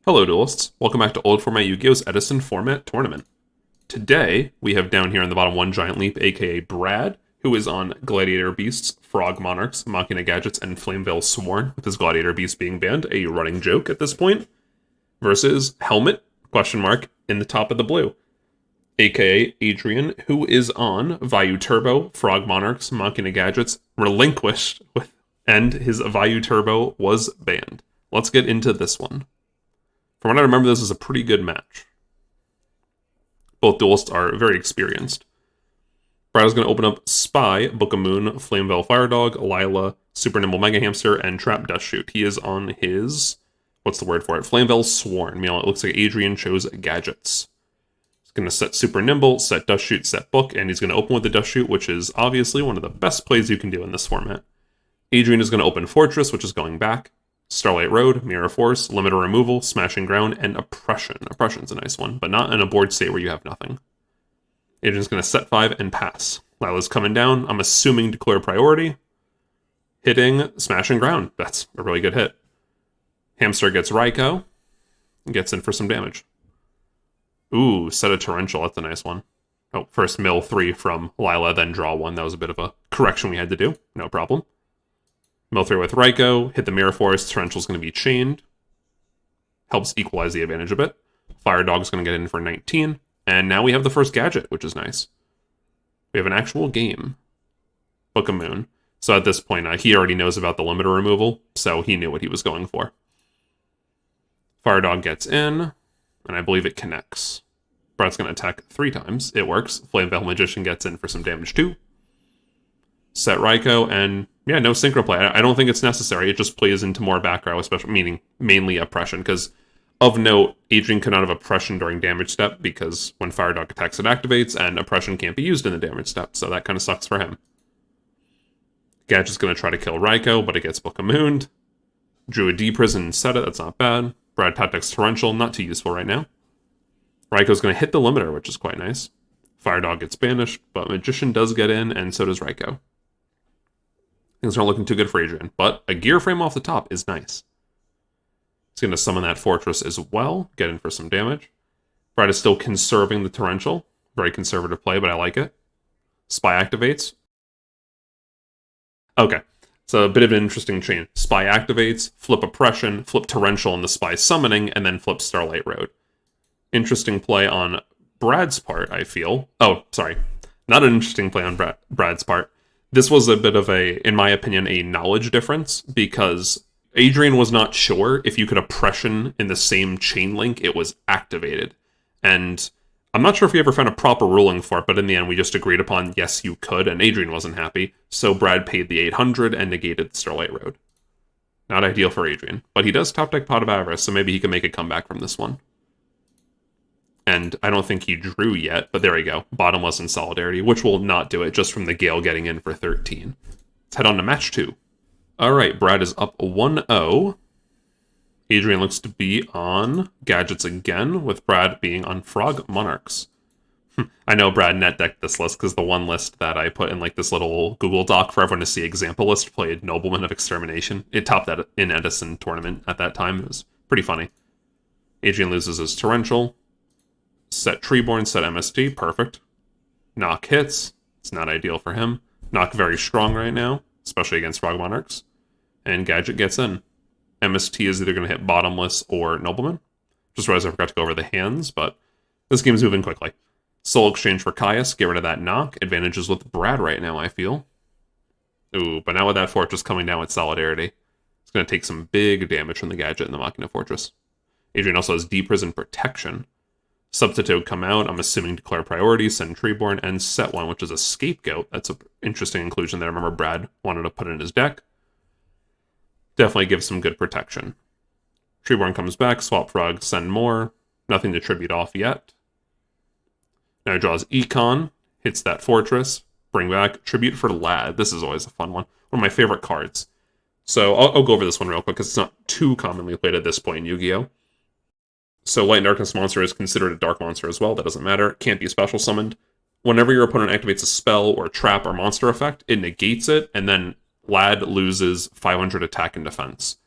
Hello duelists, welcome back to old format Yu-Gi-Oh's Edison format tournament. Today, we have down here in the bottom one Giant Leap, aka Brad, who is on Gladiator Beasts, Frog Monarchs, Machina Gadgets, and Flamevale Sworn, with his Gladiator Beast being banned, a running joke at this point, versus Helmet, question mark, in the top of the blue, aka Adrian, who is on Vayu Turbo, Frog Monarchs, Machina Gadgets, relinquished, and his Vayu Turbo was banned. Let's get into this one. From what I remember, this is a pretty good match. Both duelists are very experienced. Brad is going to open up Spy, Book of Moon, Flamevale Firedog, Lila, Super Nimble Mega Hamster, and Trap Dust Shoot. He is on his, what's the word for it? Flamevale Sworn. Meanwhile, it looks like Adrian chose Gadgets. He's going to set Super Nimble, set Dust Shoot, set Book, and he's going to open with the Dust Shoot, which is obviously one of the best plays you can do in this format. Adrian is going to open Fortress, which is going back. Starlight Road, Mirror Force, Limiter Removal, Smashing Ground, and Oppression. Oppression's a nice one, but not in a board state where you have nothing. Adrian's going to set 5 and pass. Lila's coming down. I'm assuming Declare Priority. Hitting Smashing Ground. That's a really good hit. Hamster gets Raikou. Gets in for some damage. Ooh, set a Torrential. That's a nice one. Oh, first mill 3 from Lila, then draw 1. That was a bit of a correction we had to do. No problem. Mill 3 with Raikou, hit the Mirror Force, Torrential's going to be chained. Helps equalize the advantage a bit. Fire Dog's going to get in for 19. And now we have the first gadget, which is nice. We have an actual game. Book of Moon. So at this point, he already knows about the limiter removal, so he knew what he was going for. Fire Dog gets in, and I believe it connects. Brad's going to attack 3 times. It works. Flamevale Magician gets in for some damage too. Set Raikou, and yeah, no synchro play. I don't think it's necessary. It just plays into more back row, especially meaning mainly Oppression, because of note, Adrian could not have Oppression during damage step, because when Fire Dog attacks it activates, and Oppression can't be used in the damage step, so that kind of sucks for him. Gadget's going to try to kill Raikou, but it gets Book of Moon. Drew a D-Prison and set it, that's not bad. Brad Patek's Torrential, not too useful right now. Raikou's going to hit the limiter, which is quite nice. Fire Dog gets banished, but Magician does get in, and so does Raikou. Things aren't looking too good for Adrian, but a gear frame off the top is nice. He's going to summon that Fortress as well, get in for some damage. Brad is still conserving the Torrential. Very conservative play, but I like it. Spy activates. Okay, so a bit of an interesting chain. Spy activates, flip Oppression, flip Torrential in the Spy summoning, and then flip Starlight Road. Interesting play on Brad's part, I feel. Oh, sorry. Not an interesting play on Brad's part. This was a bit of a, in my opinion, a knowledge difference, because Adrian was not sure if you could Oppression in the same chain link it was activated. And I'm not sure if we ever found a proper ruling for it, but in the end we just agreed upon, yes, you could, and Adrian wasn't happy, so Brad paid the 800 and negated Starlight Road. Not ideal for Adrian, but he does top deck Pot of Avarice, so maybe he can make a comeback from this one. And I don't think he drew yet, but there we go. Bottomless in Solidarity, which will not do it, just from the Gale getting in for 13. Let's head on to match 2. Alright, Brad is up 1-0. Adrian looks to be on Gadgets again, with Brad being on Frog Monarchs. I know Brad net decked this list, because the one list that I put in like this little Google Doc for everyone to see example list played Nobleman of Extermination. It topped that in Edison tournament at that time. It was pretty funny. Adrian loses his Torrential. Set Treeborn, set MST, perfect. Knock hits, it's not ideal for him. Knock very strong right now, especially against Frog Monarchs. And Gadget gets in. MST is either going to hit Bottomless or Nobleman. Just realized I forgot to go over the hands, but this game's moving quickly. Soul Exchange for Caius, get rid of that knock. Advantages with Brad right now, I feel. Ooh, but now with that Fortress coming down with Solidarity, it's going to take some big damage from the Gadget and the Machina Fortress. Adrian also has D-Prison Protection. Substitute come out, I'm assuming Declare Priority, send Treeborn, and set one, which is a Scapegoat. That's an interesting inclusion that I remember Brad wanted to put in his deck. Definitely gives some good protection. Treeborn comes back, swap Frog, send more. Nothing to tribute off yet. Now he draws Econ, hits that Fortress, bring back Tribute for Lad. This is always a fun one. One of my favorite cards. So I'll go over this one real quick, because it's not too commonly played at this point in Yu-Gi-Oh! So Light and Darkness monster is considered a dark monster as well. That doesn't matter. Can't be special summoned. Whenever your opponent activates a spell or trap or monster effect, it negates it, and then Lad loses 500 attack and defense.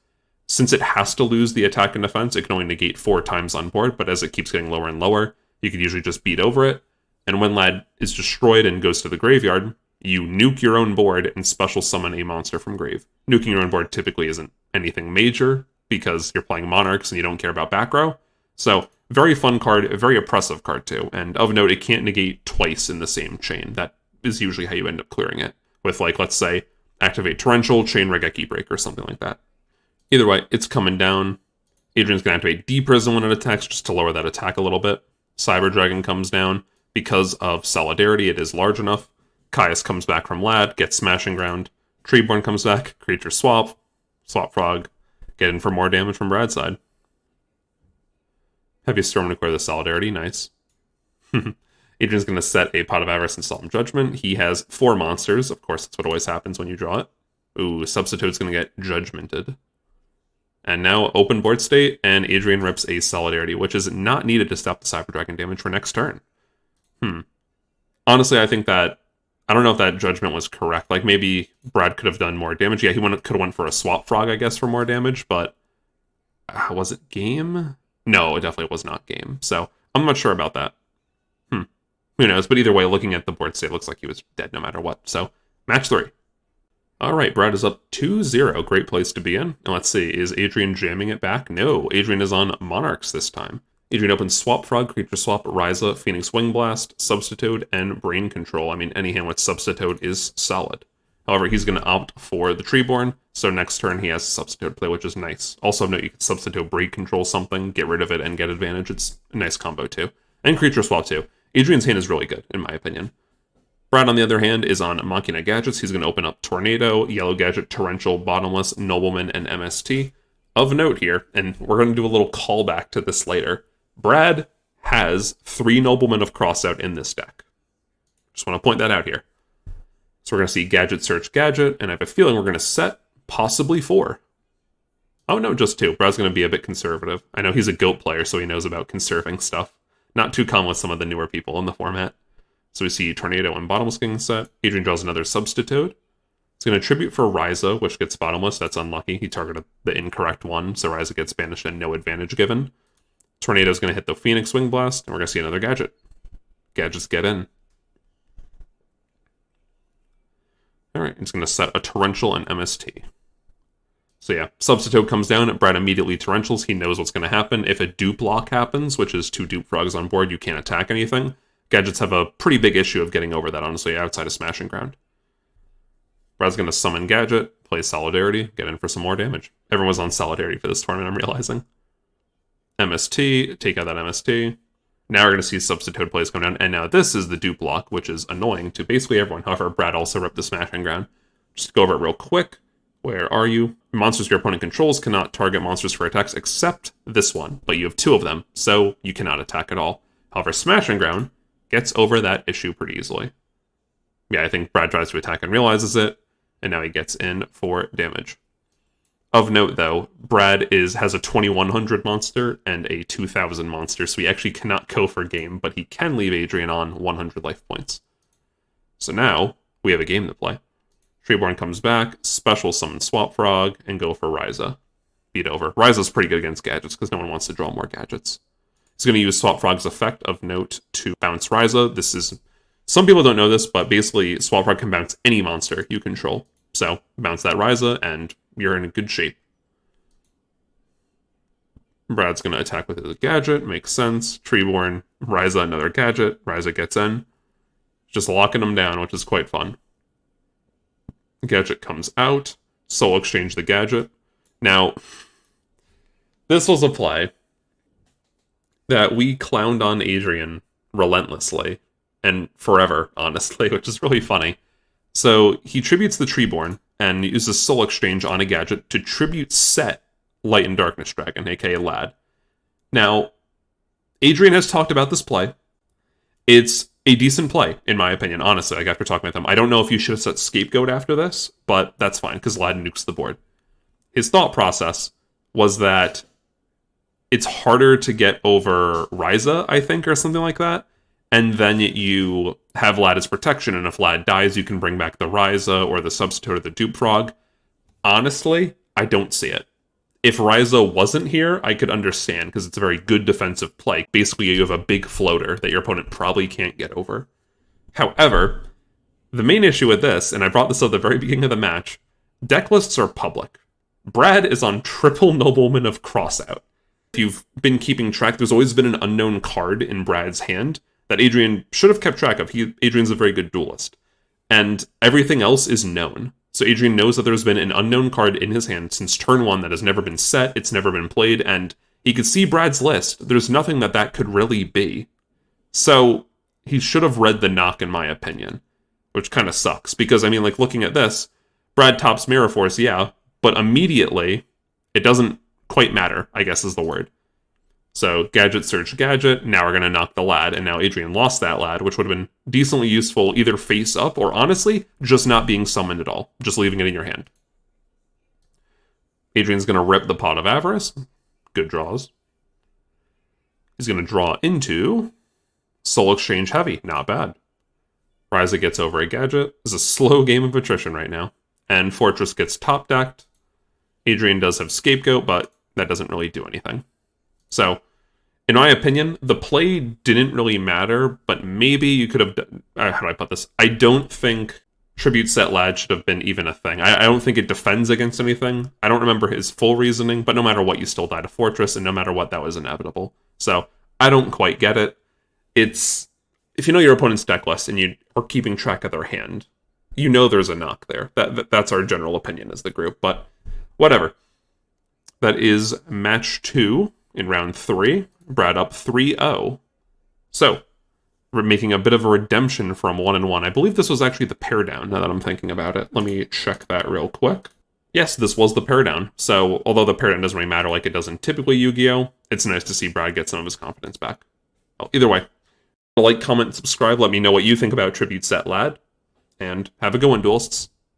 Since it has to lose the attack and defense, it can only negate 4 times on board, but as it keeps getting lower and lower, you can usually just beat over it. And when Lad is destroyed and goes to the graveyard, you nuke your own board and special summon a monster from grave. Nuking your own board typically isn't anything major, because you're playing Monarchs and you don't care about back row. So, very fun card, a very oppressive card too. And of note, it can't negate twice in the same chain. That is usually how you end up clearing it. With, like, let's say, activate Torrential, Chain Regeki Break, or something like that. Either way, it's coming down. Adrian's going to activate Deep Prison when it attacks, just to lower that attack a little bit. Cyber Dragon comes down. Because of Solidarity, it is large enough. Caius comes back from Lad, gets Smashing Ground. Treeborn comes back, Creature Swap. Swap Frog. Get in for more damage from Brad's side. Heavy Storm to clear the Solidarity, nice. Adrian's going to set a Pot of Avarice and Solemn Judgment. He has 4 monsters. Of course, that's what always happens when you draw it. Ooh, Substitute's going to get Judgmented. And now open board state, and Adrian rips a Solidarity, which is not needed to stop the Cyber Dragon damage for next turn. Honestly, I think that... I don't know if that judgment was correct. Like, maybe Brad could have done more damage. Yeah, he could have went for a Swap Frog, I guess, for more damage, but... was it game? No, it definitely was not game. So, I'm not sure about that. Who knows? But either way, looking at the board state, it looks like he was dead no matter what. So, match 3. Alright, Brad is up 2-0. Great place to be in. And let's see, is Adrian jamming it back? No, Adrian is on Monarchs this time. Adrian opens Swap Frog, Creature Swap, Ryza, Phoenix Wing Blast, Substitute, and Brain Control. I mean, any hand with Substitute is solid. However, he's going to opt for the Treeborn, so next turn he has Substitute play, which is nice. Also note you can Substitute Brain Control something, get rid of it, and get advantage. It's a nice combo too. And Creature Swap too. Adrian's hand is really good, in my opinion. Brad, on the other hand, is on Machina Gadgets. He's going to open up Tornado, Yellow Gadget, Torrential, Bottomless, Nobleman, and MST. Of note here, and we're going to do a little callback to this later, Brad has 3 Noblemen of Crossout in this deck. Just want to point that out here. So we're going to see Gadget, Search, Gadget, and I have a feeling we're going to set possibly 4. Oh no, just 2. Brad's going to be a bit conservative. I know he's a GOAT player, so he knows about conserving stuff. Not too common with some of the newer people in the format. So we see Tornado and Bottomless getting set. Adrian draws another Substitute. It's going to tribute for Ryza, which gets Bottomless. That's unlucky. He targeted the incorrect one, so Ryza gets banished and no advantage given. Tornado's going to hit the Phoenix Wing Blast, and we're going to see another Gadget. Gadgets get in. Alright, it's going to set a Torrential and MST. So yeah, Substitute comes down, Brad immediately Torrentials, he knows what's going to happen. If a dupe lock happens, which is 2 dupe frogs on board, you can't attack anything. Gadgets have a pretty big issue of getting over that, honestly, outside of Smashing Ground. Brad's going to summon Gadget, play Solidarity, get in for some more damage. Everyone was on Solidarity for this tournament, I'm realizing. MST, take out that MST. Now we're going to see Substitute plays come down, and now this is the dupe lock, which is annoying to basically everyone. However, Brad also ripped the Smashing Ground. Just to go over it real quick. Where are you? Monsters your opponent controls cannot target monsters for attacks except this one, but you have 2 of them, so you cannot attack at all. However, Smashing Ground gets over that issue pretty easily. Yeah, I think Brad tries to attack and realizes it, and now he gets in for damage. Of note, though, Brad has a 2100 monster and a 2000 monster, so he actually cannot go for game, but he can leave Adrian on 100 life points. So now, we have a game to play. Treeborn comes back, special summon Swap Frog, and go for Ryza. Beat over. Ryza's pretty good against Gadgets, because no one wants to draw more Gadgets. He's going to use Swap Frog's effect of note to bounce Ryza. This is... Some people don't know this, but basically, Swap Frog can bounce any monster you control. So, bounce that Ryza, and you're in good shape. Brad's going to attack with his Gadget, makes sense. Treeborn, Ryza, another Gadget. Ryza gets in. Just locking him down, which is quite fun. Gadget comes out. Soul Exchange the Gadget. Now, this was a play that we clowned on Adrian relentlessly, and forever, honestly, which is really funny. So, he tributes the Treeborn, and uses Soul Exchange on a Gadget to tribute set Light and Darkness Dragon, aka Lad. Now, Adrian has talked about this play. It's a decent play, in my opinion, honestly, like after talking with him. I don't know if you should have set Scapegoat after this, but that's fine, because Lad nukes the board. His thought process was that it's harder to get over Ryza, I think, or something like that, and then you have Lad as protection, and if Lad dies, you can bring back the Ryza, or the Substitute, or the Dupe Frog. Honestly, I don't see it. If Raizo wasn't here, I could understand, because it's a very good defensive play. Basically, you have a big floater that your opponent probably can't get over. However, the main issue with this, and I brought this up at the very beginning of the match, deck lists are public. Brad is on triple Nobleman of Crossout. If you've been keeping track, there's always been an unknown card in Brad's hand that Adrian should have kept track of. Adrian's a very good duelist. And everything else is known. So Adrian knows that there's been an unknown card in his hand since turn 1 that has never been set, it's never been played, and he could see Brad's list. There's nothing that could really be. So he should have read the knock, in my opinion, which kind of sucks. Because, I mean, like, looking at this, Brad tops Mirror Force, yeah, but immediately, it doesn't quite matter, I guess is the word. So, Gadget, Search, Gadget, now we're going to knock the lad, and now Adrian lost that lad, which would have been decently useful either face up or, honestly, just not being summoned at all, just leaving it in your hand. Adrian's going to rip the Pot of Avarice. Good draws. He's going to draw into Soul Exchange Heavy. Not bad. Ryza gets over a Gadget. It's a slow game of attrition right now. And Fortress gets top decked. Adrian does have Scapegoat, but that doesn't really do anything. So, in my opinion, the play didn't really matter, but maybe you could have done... how do I put this? I don't think Tribute Set Lad should have been even a thing. I don't think it defends against anything. I don't remember his full reasoning, but no matter what, you still die to Fortress, and no matter what, that was inevitable. So, I don't quite get it. It's... If you know your opponent's deck list, and you are keeping track of their hand, you know there's a knock there. That's our general opinion as the group, but whatever. That is match 2 in round 3. Brad up 3-0. So, we're making a bit of a redemption from 1-1. I believe this was actually the pair down, now that I'm thinking about it. Let me check that real quick. Yes, this was the pair down. So, although the pair down doesn't really matter like it does in typically Yu-Gi-Oh!, it's nice to see Brad get some of his confidence back. Well, either way, like, comment, subscribe, let me know what you think about Tribute Set Lad, and have a good one, duelists.